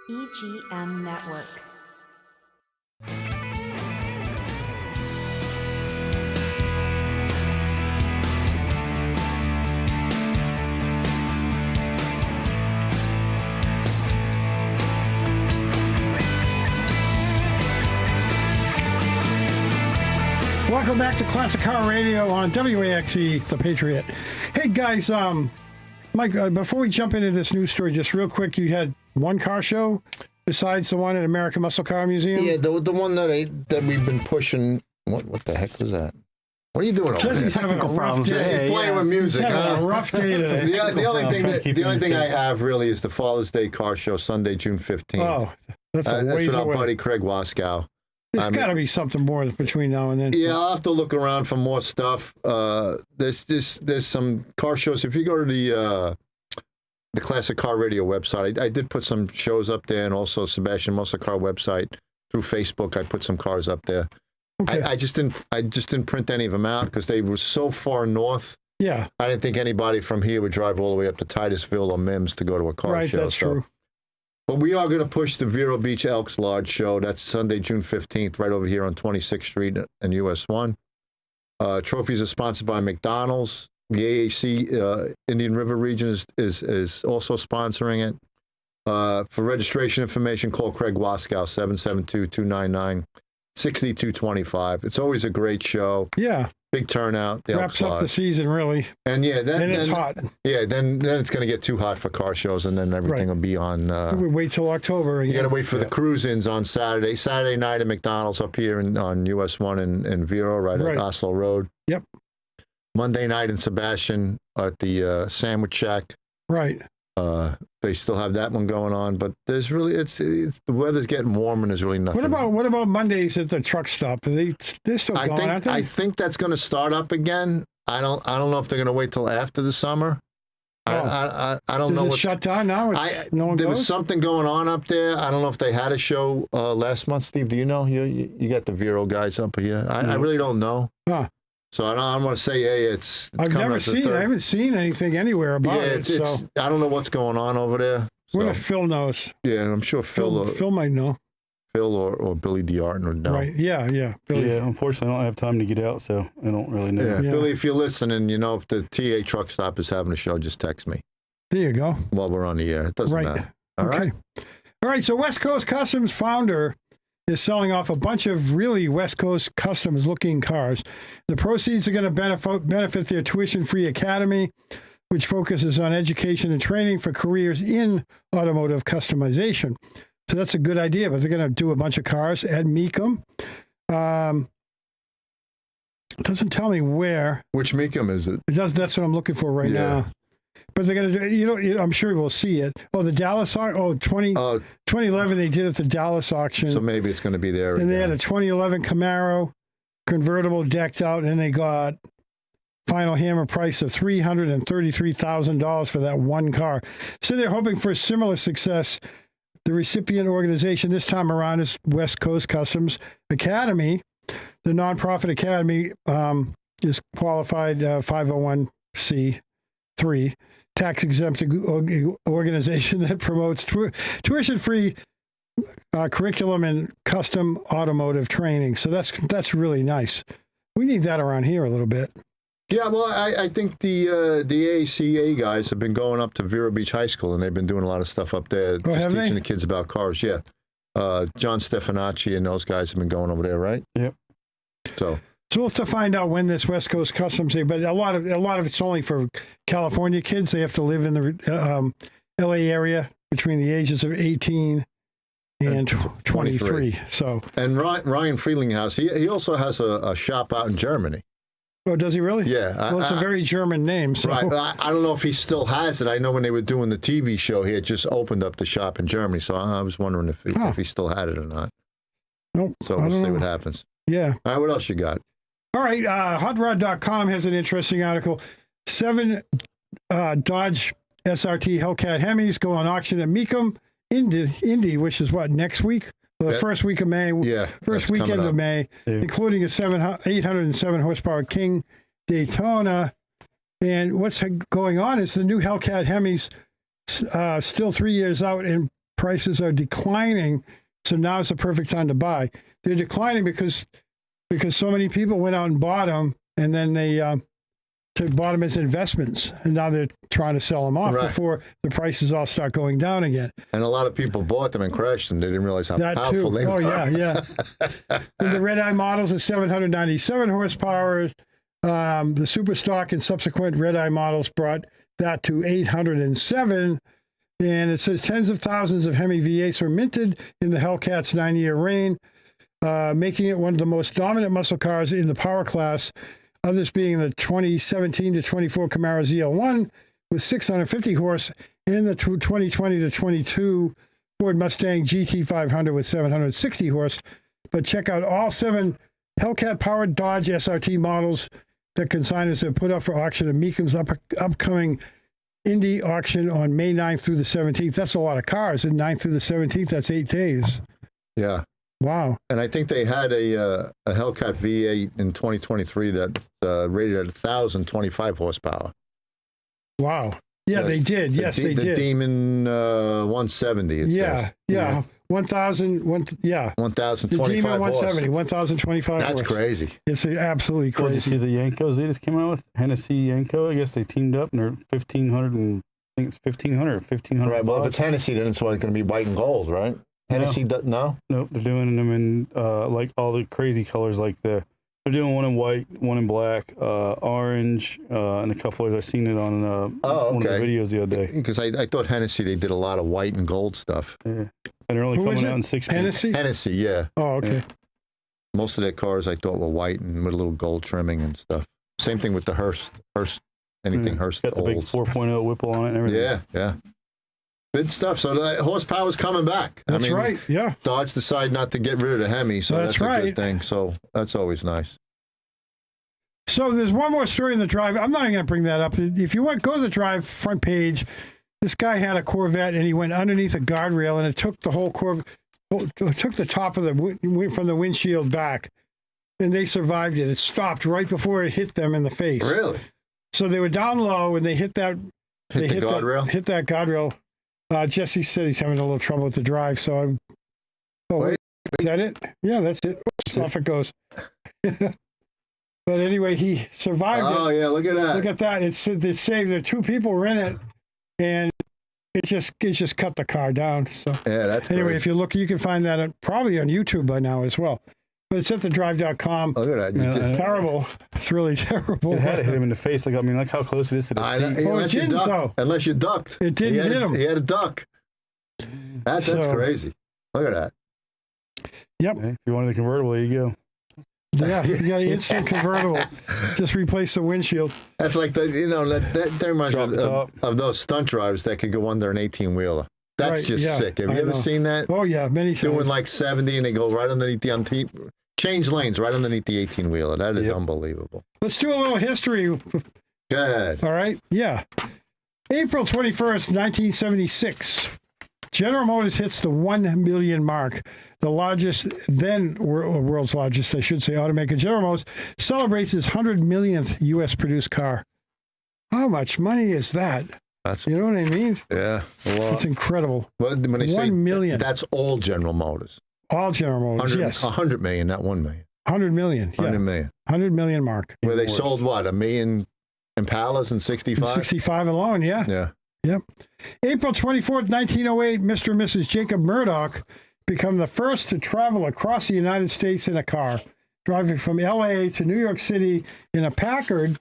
EGM Network. Welcome back to Classic Car Radio on WAXE, The Patriot. Hey guys, Mike, before we jump into this news story, just real quick, you had one car show besides the one at American Muscle Car Museum? Yeah, the one that we've been pushing. What the heck was that? What are you doing over there? He's having a rough day. He's playing with music. A rough day today. The only thing I have really is the Father's Day car show, Sunday, June 15th. Oh, that's a ways with our away. buddy Craig Waskow. There's got to be something more between now and then. Yeah, I'll have to look around for more stuff. There's some car shows. If you go to the Classic Car Radio website, I did put some shows up there, and also Sebastian Muscle Car website through Facebook. I put some cars up there. Okay. I just didn't print any of them out because they were so far north. Yeah, I didn't think anybody from here would drive all the way up to Titusville or Mims to go to a car show. Right, that's true. But we are going to push the Vero Beach Elks Lodge show. That's Sunday, June 15th, right over here on 26th Street and US 1. Trophies are sponsored by McDonald's. The AAC Indian River region is also sponsoring it. For registration information, call Craig Waskow, 772-299-6225. It's always a great show. Yeah. Big turnout. The Wraps up the season, really. And yeah, then it's hot. Yeah, then it's going to get too hot for car shows, and then everything will be on. We wait till October. You got to wait for the cruise-ins on Saturday night at McDonald's up here on US 1 in Vero, right at Oslo Road. Yep. Monday night in Sebastian at the Sandwich Shack. Right. They still have that one going on, but there's really it's the weather's getting warm and there's really nothing. What about Mondays at the truck stop? They're still going, aren't they? I think that's going to start up again. I don't know if they're going to wait till after the summer. I don't know. Is it shut down now? There was something going on up there. I don't know if they had a show last month. Steve, do you know? You got the Vero guys up here. I really don't know. Huh. So I don't want to say, hey, it's I've never seen. I haven't seen anything anywhere about it. So I don't know what's going on over there. What if Phil knows? Yeah, I'm sure Phil might know. Phil or Billy DeArton would know. Right? Yeah. Billy. Yeah. Unfortunately, I don't have time to get out, so I don't really know. Yeah. Billy, if you're listening, if the TA truck stop is having a show, just text me. There you go. While we're on the air, it doesn't matter. All right. All right. So West Coast Customs founder is selling off a bunch of really West Coast Customs-looking cars. The proceeds are going to benefit their tuition-free academy, which focuses on education and training for careers in automotive customization. So that's a good idea, but they're going to do a bunch of cars at Mecum. It doesn't tell me where. Which Mecum is it? It does. That's what I'm looking for right now. But they're going to do, I'm sure we'll see it. Oh, the Dallas, 2011, they did it at the Dallas auction. So maybe it's going to be there. And they had a 2011 Camaro convertible decked out, and they got final hammer price of $333,000 for that one car. So they're hoping for similar success. The recipient organization this time around is West Coast Customs Academy. The nonprofit academy is qualified 501c3. Tax-exempt organization that promotes tuition-free curriculum and custom automotive training. So that's really nice. We need that around here a little bit. Yeah, well, I think the ACA guys have been going up to Vero Beach High School, and they've been doing a lot of stuff up there, teaching the kids about cars. Yeah, John Stefanacci and those guys have been going over there, right? Yep. So we'll have to find out when this West Coast Customs Day, but a lot of it's only for California kids. They have to live in the LA area between the ages of 18 and 23. So, and Ryan Friedlinghaus, he also has a shop out in Germany. Oh, does he really? Yeah. Well, it's a very German name. So. Right. I don't know if he still has it. I know when they were doing the TV show, he had just opened up the shop in Germany. So I was wondering if he still had it or not. Nope. So we'll see what happens. Yeah. All right. What else you got? All right. HotRod.com has an interesting article. 7 Dodge SRT Hellcat Hemis go on auction at Mecum Indy, which is next week? The first week of May. Yeah. First weekend of May, including a 807 horsepower King Daytona. And what's going on is the new Hellcat Hemis still 3 years out and prices are declining, so now is the perfect time to buy. They're declining because so many people went out and bought them, and then they bought them as investments, and now they're trying to sell them off before the prices all start going down again. And a lot of people bought them and crashed them. They didn't realize how powerful they were. Oh, yeah. And the red-eye models are 797 horsepower. The super stock and subsequent red-eye models brought that to 807. And it says tens of thousands of Hemi V8s were minted in the Hellcat's 9-year reign, making it one of the most dominant muscle cars in the power class. Others being the 2017 to 24 Camaro ZL1 with 650 horse, and the 2020 to 22 Ford Mustang GT500 with 760 horse. But check out all 7 Hellcat-powered Dodge SRT models that consigners have put up for auction at Mecum's upcoming Indy auction on May 9th through the 17th. That's a lot of cars. And 9th through the 17th, that's 8 days. Yeah. Wow. And I think they had a Hellcat V8 in 2023 that rated at 1,025 horsepower. Wow. Yeah, they did. Yes, they did. The Demon 170. Yeah. 1,025 The Demon 170, 1,025 That's horse. crazy. It's absolutely Well, did you crazy. see the Yankos they just came out with? Hennessy Yanko. I guess they teamed up and they're 1,500 and I think it's 1,500 or 1,500. Right. Well, if it's Hennessy, then it's going to be white and gold, right? Hennessy, no? Nope, they're doing them in like all the crazy colors, like they're doing one in white, one in black, orange, and a couple others. I seen it on one of the videos the other day. Because I thought Hennessy, they did a lot of white and gold stuff. Yeah. And they're only coming out in 6 Hennessy? Hennessy, yeah. Oh, okay. Yeah. Most of their cars I thought were white and with a little gold trimming and stuff. Same thing with the Hearst, anything Hearst got the big 4.0 Whipple on it and everything. Yeah. Good stuff. So the horsepower's coming back. That's right. Yeah. Dodge decided not to get rid of the Hemi, so that's a good thing. So that's always nice. So there's one more story in the drive. I'm not even going to bring that up. If you go to the drive front page, this guy had a Corvette and he went underneath a guardrail and it took the whole took the top of from the windshield back, and they survived it. It stopped right before it hit them in the face. Really? So they were down low and they hit that. Hit the guardrail. Hit that guardrail. Jesse said he's having a little trouble with the drive, so I'm. Oh, wait, is that it? Yeah, that's it. Oops, off it goes. But anyway, he survived it. Oh yeah, look at that. Look at that. It's saved. There are 2 people were in it, and it just cut the car down. So yeah, that's anyway. crazy. If you look, you can find that probably on YouTube by now as well. But it's at thedrive.com. Look at that. It's terrible. It's really terrible. It had to hit him in the face. Like, I mean, like how close it is to the seat. It didn't, though. Unless you ducked. It didn't hit him. He had a duck. That's crazy. Look at that. Yep. Hey, if you wanted a convertible, there you go. Yeah, you got an instant convertible. Just replace the windshield. That's like that reminds me of those stunt drivers that could go under an 18-wheeler. That's just sick. Have you ever seen that? Oh yeah, many times. Doing like 70 and they go right underneath change lanes right underneath the 18-wheeler. That is unbelievable. Let's do a little history. Good. All right. Yeah. April 21st, 1976. General Motors hits the 1 million mark. The largest, world's largest, I should say, automaker. General Motors celebrates its 100 millionth U.S. produced car. How much money is that? You know what I mean? Yeah. It's incredible. Well, when they 1 million. That's all General Motors. All General Motors, yes. 100 million, not 1 million. 100 million. 100 million. 100 million mark. Where they sold what? 1 million Impalas in 65? 65 alone, yeah. Yeah. Yep. April 24th, 1908, Mr. and Mrs. Jacob Murdoch become the first to travel across the United States in a car, driving from L.A. to New York City in a Packard.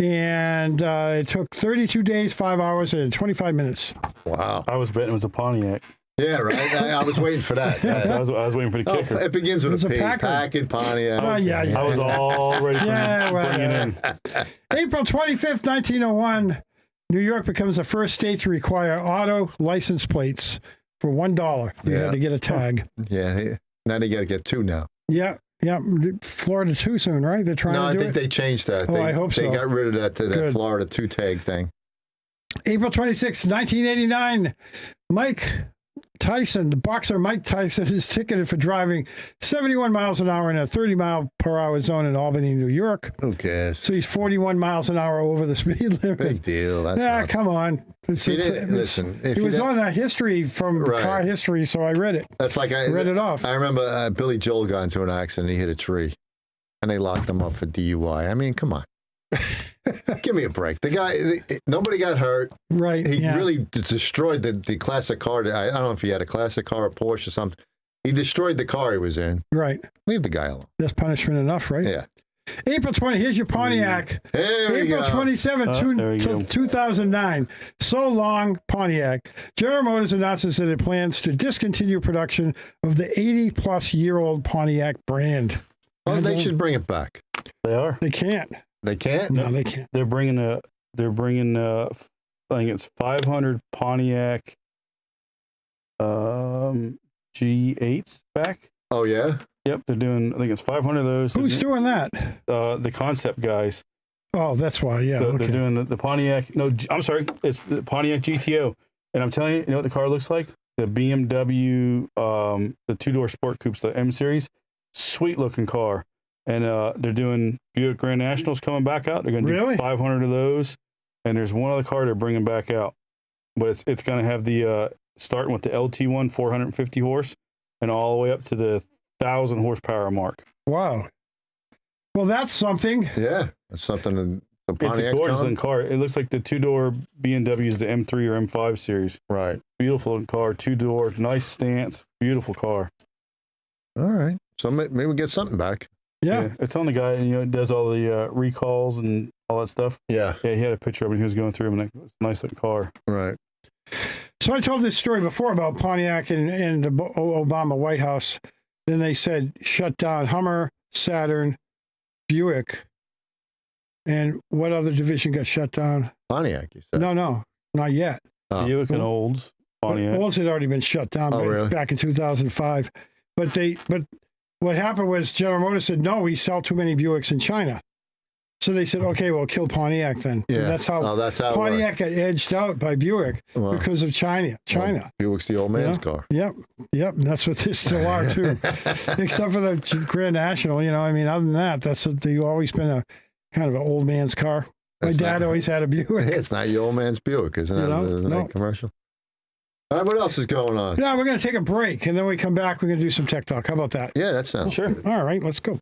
And it took 32 days, 5 hours, and 25 minutes. Wow. I was betting it was a Pontiac. Yeah, right. I was waiting for that. Right. I was waiting for the kicker. It begins with a P. Packard. Pontiac. Yeah. I was all ready for bringing it in. April 25th, 1901, New York becomes the first state to require auto license plates for $1. You had to get a tag. Yeah. Now they got to get 2 now. Yeah. Florida 2 soon, right? They're trying to do it. No, I think they changed that. I hope so. They got rid of that Florida 2 tag thing. April 26, 1989, Mike Tyson, the boxer Mike Tyson, is ticketed for driving 71 miles an hour in a 30-mile-per-hour zone in Albany, New York. Who cares? So he's 41 miles an hour over the speed limit. Big deal. That's come on. Listen, it was on that history from car history, so I read it. That's like I read it off. I remember Billy Joel got into an accident. He hit a tree, and they locked him up for DUI. I mean, come on. Give me a break. The guy, nobody got hurt. Right. He really destroyed the classic car. I don't know if he had a classic car or Porsche or something. He destroyed the car he was in. Right. Leave the guy alone. That's punishment enough, right? Yeah. April 20, here's your Pontiac. April 27, 2009. So long, Pontiac. General Motors announces that it plans to discontinue production of the 80-plus-year-old Pontiac brand. Well, they should bring it back. They are. They can't. They can't? No, they can't. They're bringing I think it's 500 Pontiac G8s back. Oh, yeah? Yep, they're doing, I think it's 500 of those. Who's doing that? The concept guys. Oh, that's why, yeah. So they're doing the Pontiac, I'm sorry, it's the Pontiac GTO. And I'm telling you, you know what the car looks like? The BMW, the two-door sport coupes, the M Series. Sweet looking car. And they're doing Buick Grand Nationals coming back out. They're going to do 500 of those. And there's one other car they're bringing back out. But it's going to have the, starting with the LT1 450 horse and all the way up to the 1,000 horsepower mark. Wow. Well, that's something. Yeah, that's something. It's a gorgeous car. It looks like the two-door BMW is the M3 or M5 series. Right. Beautiful car, two-door, nice stance, beautiful car. All right. So maybe we get something back. Yeah. It's on the guy, does all the recalls and all that stuff. Yeah. Yeah, he had a picture of it. He was going through them, and it's a nice looking car. Right. So I told this story before about Pontiac and the Obama White House. Then they said shut down Hummer, Saturn, Buick. And what other division got shut down? Pontiac, you said. No, not yet. Buick and Olds. Pontiac. Olds had already been shut down back in 2005. But what happened was General Motors said, no, we sell too many Buicks in China. So they said, okay, well, kill Pontiac then. Yeah. And that's how Pontiac got edged out by Buick because of China. Well, Buick's the old man's car. Yep. And that's what they still are, too. Except for the Grand National, I mean, other than that, they've always been a kind of an old man's car. My dad always had a Buick. It's not your old man's Buick, isn't it? Isn't that commercial? All right, what else is going on? No, we're going to take a break, and then we come back, we're going to do some tech talk. How about that? Yeah, that sounds sure. All right, let's go.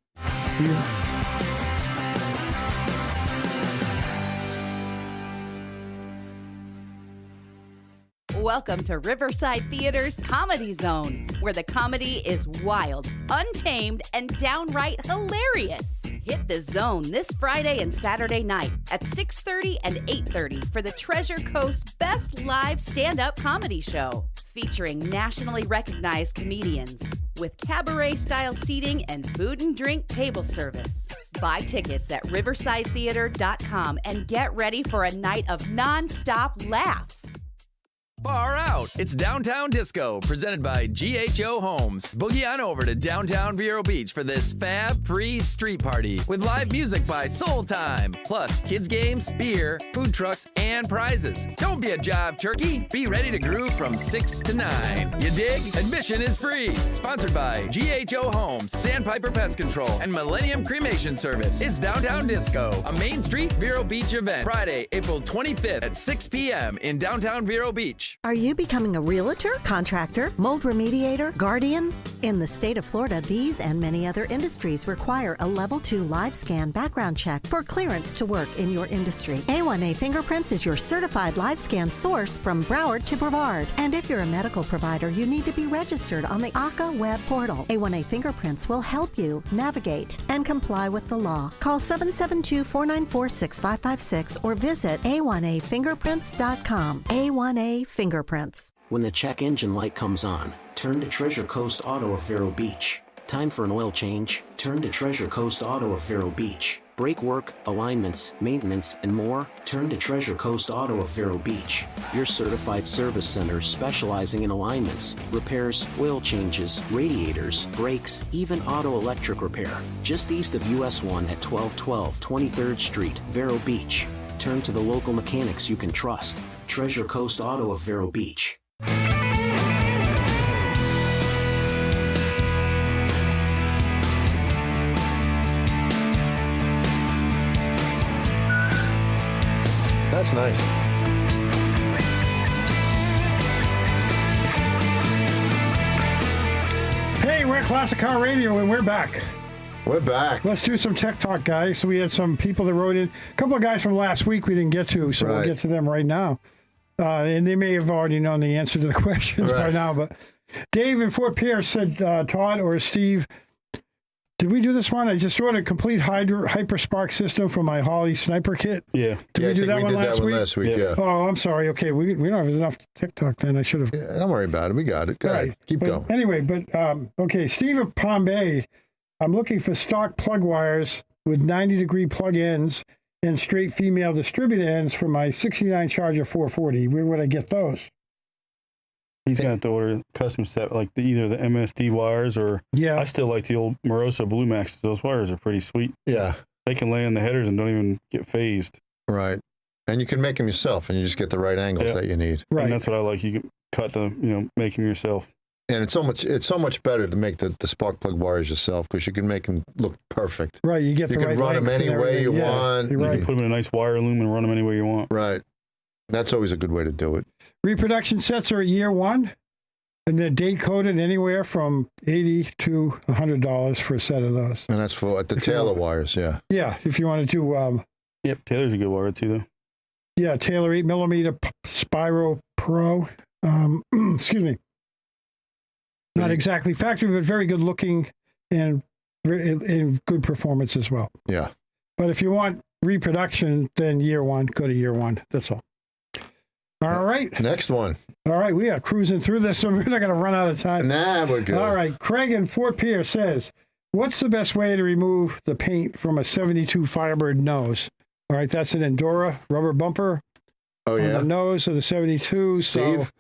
Welcome to Riverside Theater's Comedy Zone, where the comedy is wild, untamed, and downright hilarious. Hit the zone this Friday and Saturday night at 6:30 and 8:30 for the Treasure Coast's best live stand-up comedy show, featuring nationally recognized comedians with cabaret-style seating and food and drink table service. Buy tickets at riversidetheater.com and get ready for a night of non-stop laughs. Far out! It's Downtown Disco, presented by GHO Homes. Boogie on over to downtown Vero Beach for this fab-free street party with live music by Soul Time, plus kids games, beer, food trucks, and prizes. Don't be a jive turkey. Be ready to groove from 6 to 9. You dig? Admission is free. Sponsored by GHO Homes, Sandpiper Pest Control, and Millennium Cremation Service. It's Downtown Disco, a Main Street Vero Beach event. Friday, April 25th at 6 p.m. in downtown Vero Beach. Are you becoming a realtor, contractor, mold remediator, guardian? In the state of Florida, these and many other industries require a Level 2 live scan background check for clearance to work in your industry. A1A Fingerprints is your certified live scan source from Broward to Brevard. And if you're a medical provider, you need to be registered on the ACA web portal. A1A Fingerprints will help you navigate and comply with the law. Call 772-494-6556 or visit a1afingerprints.com. A1A Fingerprints. When the check engine light comes on, turn to Treasure Coast Auto of Vero Beach. Time for an oil change? Turn to Treasure Coast Auto of Vero Beach. Brake work, alignments, maintenance, and more? Turn to Treasure Coast Auto of Vero Beach. Your certified service center specializing in alignments, repairs, oil changes, radiators, brakes, even auto electric repair. Just east of US 1 at 1212 23rd Street, Vero Beach. Turn to the local mechanics you can trust. Treasure Coast Auto of Vero Beach. That's nice. Hey, we're Classic Car Radio, and we're back. We're back. Let's do some tech talk, guys. So we had some people that wrote in. A couple of guys from last week we didn't get to, so we'll get to them right now. And they may have already known the answer to the questions by now. But Dave in Fort Pierce said, Todd or Steve, did we do this one? I just ordered a complete Hyperspark system for my Holly sniper kit. Yeah. Did we do that one last week? Last week, yeah. Oh, I'm sorry. Okay, we don't have enough TikTok then. I should have. Yeah, don't worry about it. We got it. Go ahead. Keep going. Anyway, okay, Steve of Palm Bay, I'm looking for stock plug wires with 90-degree plug ends and straight female distributor ends for my 69 Charger 440. Where would I get those? He's going to have to order custom set, like either the MSD wires or I still like the old Moroso Blue Maxes. Those wires are pretty sweet. Yeah. They can lay on the headers and don't even get phased. Right. And you can make them yourself, and you just get the right angles that you need. Right. And that's what I like. You can make them yourself. And it's so much better to make the spark plug wires yourself because you can make them look perfect. Right, you get the right run them any way you want. You can put them in a nice wire loom and run them any way you want. Right. That's always a good way to do it. Reproduction sets are at year one, and they're date coded anywhere from $80 to $100 for a set of those. And that's for the Taylor wires, yeah. Yeah, if you want to do. Yep, Taylor's a good wire too, though. Yeah, Taylor 8mm Spyro Pro. Excuse me. Not exactly factory, but very good looking and good performance as well. Yeah. But if you want reproduction, then year one, go to year one. That's all. All right. Next one. All right. We are cruising through this, so we're not going to run out of time. Nah, we're good. All right. Craig in Fort Pierce says, what's the best way to remove the paint from a 72 Firebird nose? All right. That's an Endura rubber bumper on the nose of the 72. Steve?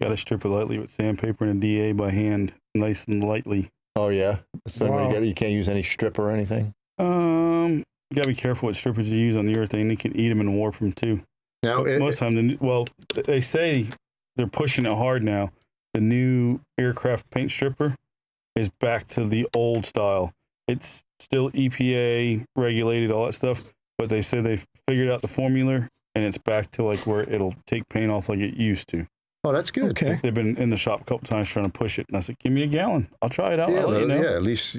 Got to strip it lightly with sandpaper and a DA by hand, nice and lightly. Oh, yeah? So you can't use any strip or anything? You got to be careful what strippers you use on the urethane. They can eat them and warp them, too. Now, most of the time, they say they're pushing it hard now. The new aircraft paint stripper is back to the old style. It's still EPA regulated, all that stuff, but they say they've figured out the formula, and it's back to like where it'll take paint off like it used to. Oh, that's good. Okay. They've been in the shop a couple times trying to push it, and I said, "Give me a gallon. I'll try it out." Yeah, I'll let you know. at least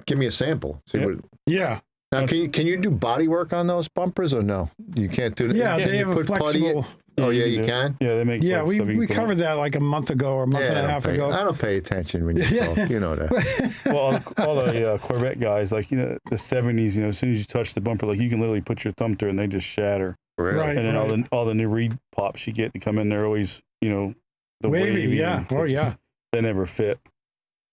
give me a sample. See what. Yeah. Now, can you do body work on those bumpers or no? You can't do that. Yeah, they have a flexible. Oh yeah, you can. Yeah, they make. Yeah, we covered that like a month ago or a month and a half ago. I don't pay attention when you talk. You know that. Well, all the Corvette guys, like the 70s, as soon as you touch the bumper, like you can literally put your thumb through it and they just shatter. Really? Right. And then all the new reed pops you get to come in, they're always the wavy. Yeah. Oh yeah. They never fit.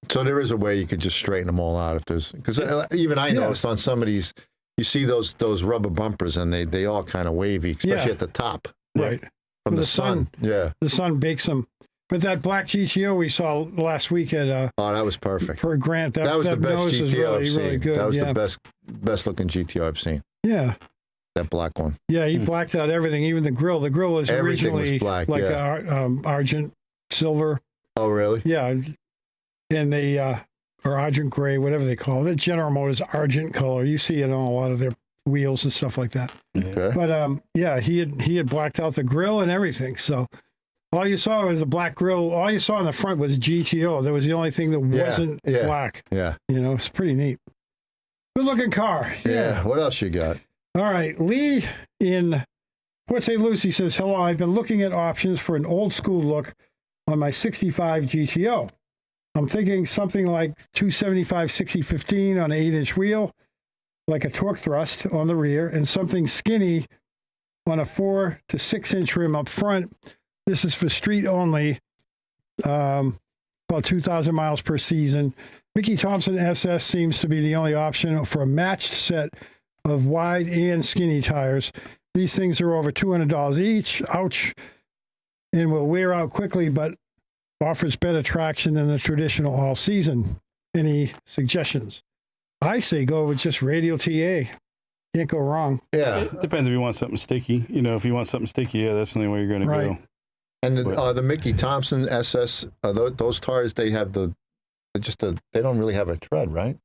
So there is a way you could just straighten them all out if there's, because even I noticed on some of these, you see those rubber bumpers and they all kind of wavy, especially at the top. Right. From the sun. Yeah. The sun bakes them. But that black GTO we saw last week at that was perfect. For Grant, that was the best GTO I've seen. Really good. That was the best looking GTO I've seen. Yeah. That black one. Yeah, he blacked out everything, even the grill. The grill was originally black, like argent silver. Oh, really? Yeah. And they or argent gray, whatever they call it. General Motors argent color. You see it on a lot of their wheels and stuff like that. Okay. But he had blacked out the grill and everything. So all you saw was the black grill. All you saw in the front was GTO. That was the only thing that wasn't black. Yeah. It's pretty neat. Good looking car. Yeah. What else you got? All right. Lee in Port St. Lucie says, hello, I've been looking at options for an old school look on my 65 GTO. I'm thinking something like 275 60/15 on an 8-inch wheel, like a torque thrust on the rear, and something skinny on a 4 to 6 inch rim up front. This is for street only, about 2,000 miles per season. Mickey Thompson SS seems to be the only option for a matched set of wide and skinny tires. These things are over $200 each. Ouch. And will wear out quickly, but offers better traction than the traditional all season. Any suggestions? I say go with just radial TA. Can't go wrong. Yeah. It depends if you want something sticky. If you want something sticky, that's the only way you're going to go. And the Mickey Thompson SS, those tires, they have they don't really have a tread, right?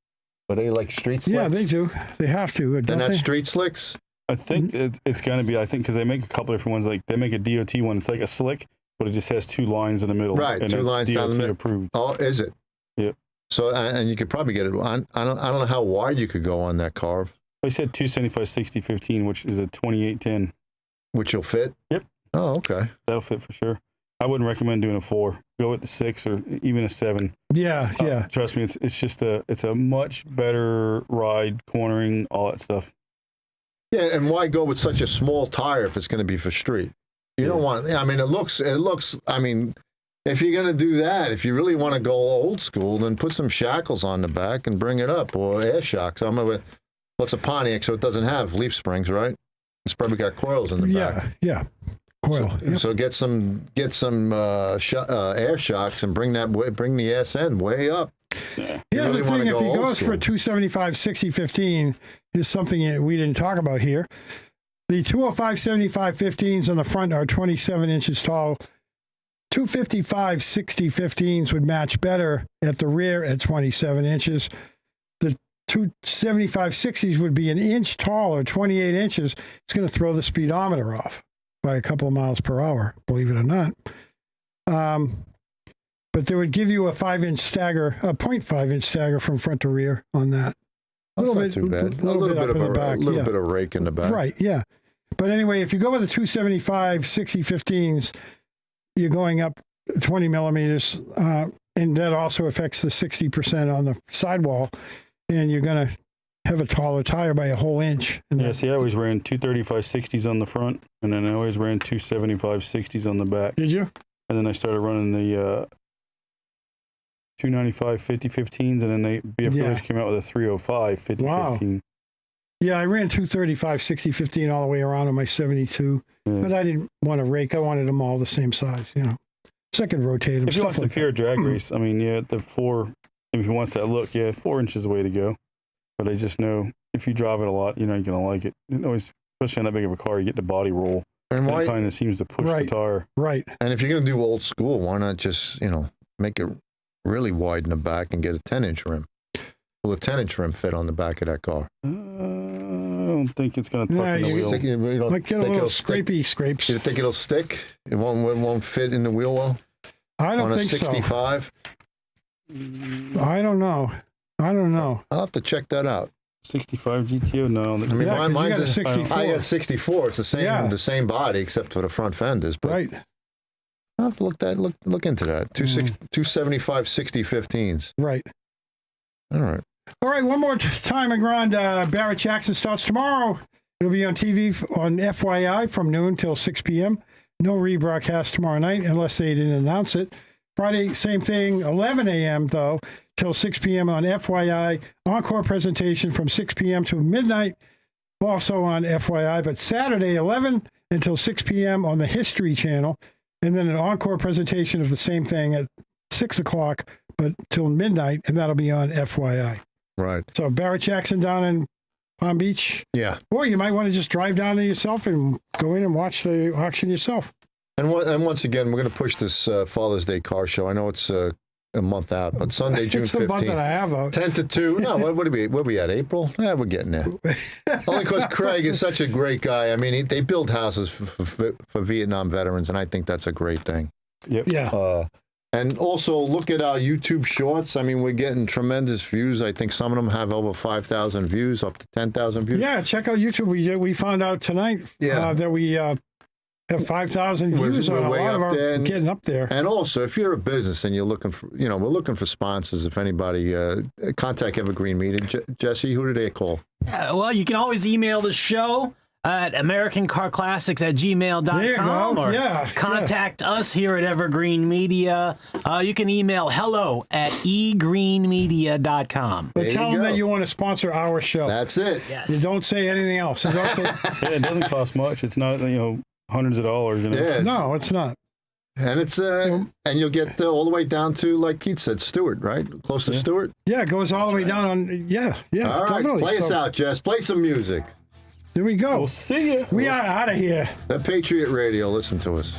But they like street slicks. Yeah, they do. They have to. And that's street slicks? I think it's going to be, because they make a couple different ones. Like they make a DOT one. It's like a slick, but it just has 2 lines in the middle. Right, and 2 lines down the middle. Approved. Oh, is it? Yep. So, and you could probably get it. I don't know how wide you could go on that car. They said 275 60 15, which is a 2810. Which will fit? Yep. Oh, okay. That'll fit for sure. I wouldn't recommend doing a 4. Go with the 6 or even a 7. Yeah, yeah. Trust me, it's just it's a much better ride, cornering, all that stuff. Yeah, and why go with such a small tire if it's going to be for street? You don't want. I mean, it looks. I mean, if you're going to do that, if you really want to go old school, then put some shackles on the back and bring it up, or air shocks. What's a Pontiac, so it doesn't have leaf springs, right? It's probably got coils in the back. Yeah. Coil. So get some air shocks and bring the ass end way up. Yeah. Here's the thing: if he goes for a 275 60 15, is something we didn't talk about here. The 205 75 15s on the front are 27 inches tall. 255 60 15s would match better at the rear at 27 inches. The 275 60s would be an inch taller, 28 inches. It's going to throw the speedometer off by a couple of miles per hour, believe it or not. But they would give you a 5-inch stagger, a 0.5-inch stagger from front to rear on that. That's not too bad. A little bit of rake in the back. Right, yeah. But anyway, if you go with the 275 60 15s, you're going up 20 millimeters, and that also affects the 60% on the sidewall, and you're going to have a taller tire by a whole inch. Yeah, see, I always ran 235 60s on the front, and then I always ran 275 60s on the back. Did you? And then I started running the 295 50 15s, and then BF came out with a 305 50 15. Yeah, I ran 235 60 15 all the way around on my 72, but I didn't want to rake. I wanted them all the same size, So I could rotate them. If you want the pure drag race, I mean, the 4, if you want that look, 4 inches is the way to go. But I just know if you drive it a lot, you're going to like it. Always, especially on that big of a car, you get the body roll. And it kind of seems to push the tire. Right. And if you're going to do old school, why not just, make it really wide in the back and get a 10-inch rim? Will a 10-inch rim fit on the back of that car? I don't think it's going to tuck in the wheel. You might get a little scrapes. You think it'll stick? It won't fit in the wheel well? I don't think so. On a 65? I don't know. I'll have to check that out. 65 GTO? No. I mean, mine's a 64. I got 64. It's the same body except for the front fenders. But right. I'll have to look into that. 275 60 15s. Right. All right. One more time, Grand. Barrett Jackson starts tomorrow. It'll be on TV on FYI from noon till 6 p.m. No rebroadcast tomorrow night unless they didn't announce it. Friday, same thing, 11 a.m. though, till 6 p.m. on FYI. Encore presentation from 6 p.m. to midnight, also on FYI. But Saturday, 11 until 6 p.m. on the History Channel. And then an encore presentation of the same thing at 6 o'clock, but till midnight, and that'll be on FYI. Right. So Barrett Jackson down in Palm Beach. Yeah. Or you might want to just drive down there yourself and go in and watch the auction yourself. And once again, we're going to push this Father's Day car show. I know it's a month out, but Sunday, June 15th. It's a month and a half out. 10 to 2. No, what are we at, April? Yeah, we're getting there. Only because Craig is such a great guy. I mean, they build houses for Vietnam veterans, and I think that's a great thing. Yep. Yeah. And also look at our YouTube shorts. I mean, we're getting tremendous views. I think some of them have over 5,000 views, up to 10,000 views. Yeah, check out YouTube. We found out tonight that we have 5,000 views on a lot of our getting up there. And also, if you're a business and you're looking for, we're looking for sponsors. If anybody, contact Evergreen Media. Jesse, who do they call? Well, you can always email the show at AmericanCarClassics@gmail.com or contact us here at Evergreen Media. You can email hello@egreenmedia.com. But tell them that you want to sponsor our show. That's it. Yes. You don't say anything else. You don't say, it doesn't cost much. It's not, hundreds of dollars. Yeah, no, it's not. And it's and you'll get all the way down to, like Pete said, Stewart, right? Close to Stewart. Yeah, it goes all the way down on. Yeah, all right, definitely. Play us out, Jess. Play some music. There we go. We'll see you. We are out of here. That Patriot Radio. Listen to us.